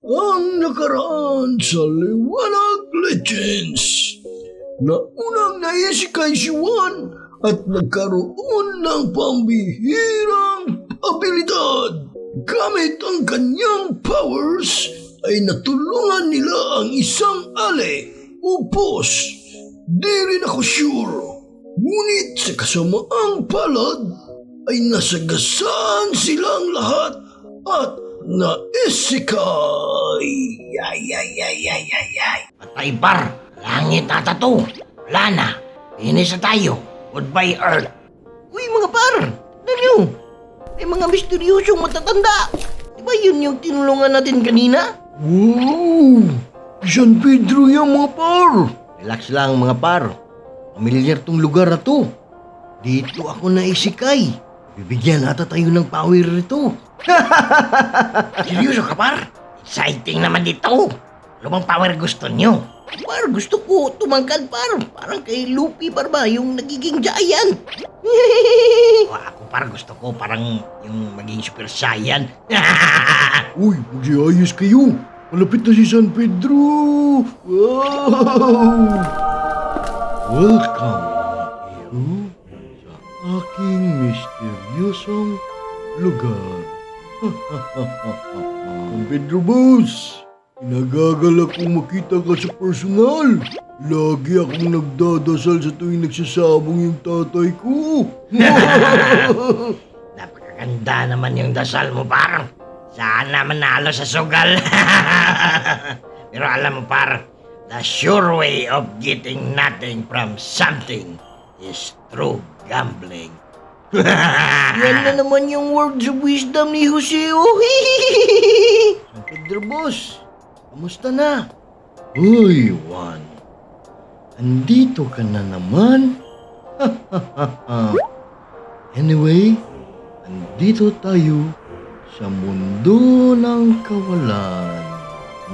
Ang nakaraan sa Liwanag Legends na unang naisikay si Juan at nagkaroon ng pambihirang abilidad. Gamit ang kanyang powers ay natulungan nila ang isang ale o boss. Di rin ako sure. Ngunit sa kasamaang palad ay nasagasaan silang lahat at naisikay. Patay par, langit ata to. Wala na, inis na tayo. Goodbye Earth. Uy mga par, nyo? May mga misteryosong matatanda. Diba yun yung tinulungan natin kanina? Wow! San Pedro yan mga par. Relax lang mga par. Pamilyar tong lugar na to. Dito ako naisikay. Bibigyan ata tayo ng power rito. Seryoso ka par? Exciting naman dito. Ano bang power gusto nyo? Par, gusto ko tumangkad par. Parang kay Luffy par ba, yung nagiging giant. Ako par, gusto ko parang yung maging super saiyan. Uy, mag-iayos kayo. Malapit na si San Pedro. Wow! Welcome iyo sa aking misteryosong lugar. San Pedro Boss, inagagalak kong makita ka sa personal. Lagi akong nagdadasal sa tuwing nagsasabong yung tatay ko. Napakaganda naman yung dasal mo par. Sana manalo sa sugal. Pero alam mo par, the sure way of getting nothing from something is through gambling. Yan na naman yung words of wisdom ni Jose. San Pedro Boss, kamusta na? Uy, Juan. Andito ka na naman? Anyway, andito tayo sa mundo ng kawalan.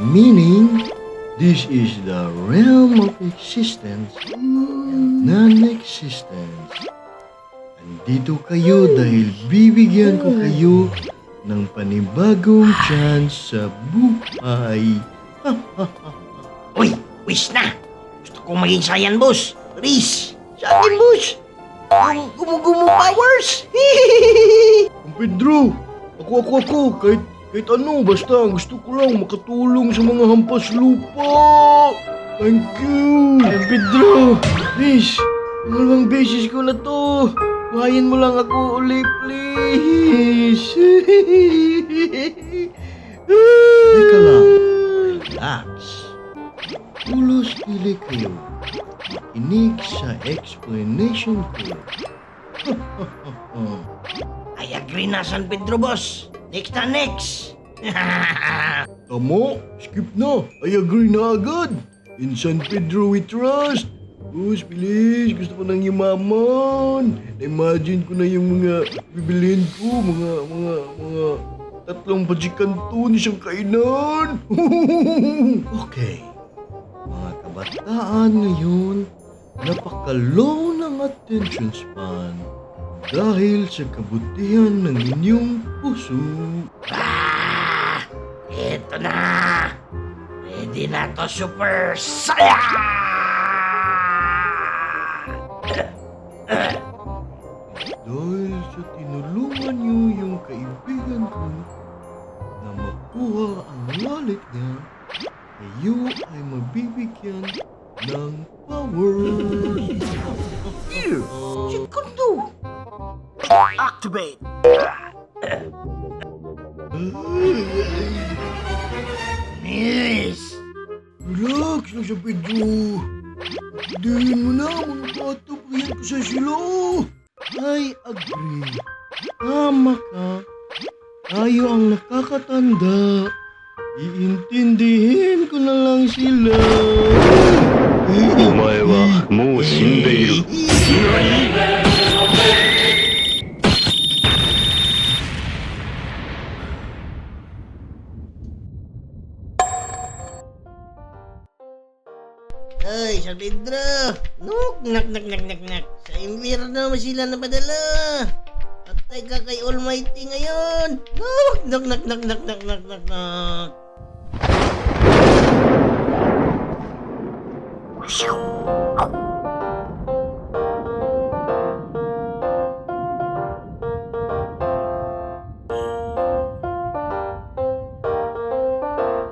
Meaning, this is the realm of existence and non-existence. Andito kayo dahil bibigyan ko kayo ng panibagong chance sa buhay. Uy, wish na! Gusto kong maging Saiyan Boss. Please! Sa akin, Boss! Yung gumugumo powers! Ang Pedro, ako, kahit ano, basta ang gusto ko lang makatulong sa mga hampas lupa. Thank you. Ang Pedro, please, pangalawang beses ko na to. Buhayin mo lang ako ulit, please. Teka lang, relax. Tulos pili kayo. Makinig sa explanation ko. I agree na, San Pedro Boss. Next na next. Tama, skip na. I agree na agad. In San Pedro we trust. Boss, please, gusto ko nang yumaman. Imagine ko na yung mga bibilhin ko, mga tatlong pajikanton, isang kainan. Okay, mga kabataan ngayon, napaka-low ng attention span dahil sa kabutihan ng inyong puso. Ito na. Ready na to, Super Saiyan! Dahil sa tinulungan niyo yung kaibigan ko na makuha ang wallet niya, kayo ay mabibigyan ng power. Here! Segundo! Activate! Miss! Relax lang sa Pedro. Dihin mo na mga bata, pahiyan ko sa sila. I agree. Tama ka. Tayo ang nakakatanda. Iintindihin ko na lang sila. お前はもう死んでいる。 Ay, San Pedro! Nak. Sa impyerno naman sila napadala. Patay ka kay Almighty ngayon. Nak. Psyaw!